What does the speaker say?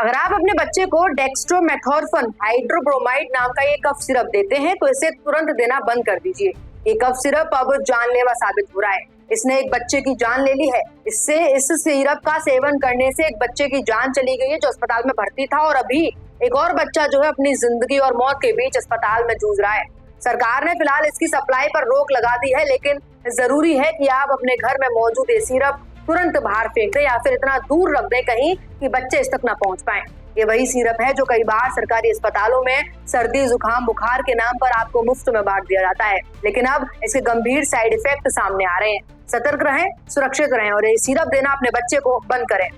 अगर आप अपने बच्चे को डेक्स्ट्रोमेथोर्फन हाइड्रोब्रोमाइड नाम का ये कफ सिरप देते हैं तो इसे तुरंत देना बंद कर दीजिए। ये कफ सिरप अब जानलेवा साबित हो रहा है। इसने एक बच्चे की जान ले ली है। इस सिरप का सेवन करने से एक बच्चे की जान चली गई है जो अस्पताल में भर्ती था, और अभी एक और बच्चा जो है अपनी जिंदगी और मौत के बीच अस्पताल में जूझ रहा है। सरकार ने फिलहाल इसकी सप्लाई पर रोक लगा दी है, लेकिन जरूरी है कि आप अपने घर में मौजूद ये सिरप तुरंत बाहर फेंक दें या फिर इतना दूर रख दें कहीं कि बच्चे इस तक ना पहुंच पाएं। ये वही सिरप है जो कई बार सरकारी अस्पतालों में सर्दी, जुकाम, बुखार के नाम पर आपको मुफ्त में बांट दिया जाता है, लेकिन अब इसके गंभीर साइड इफेक्ट सामने आ रहे हैं। सतर्क रहें, सुरक्षित रहें और ये सिरप देना अपने बच्चे को बंद करें।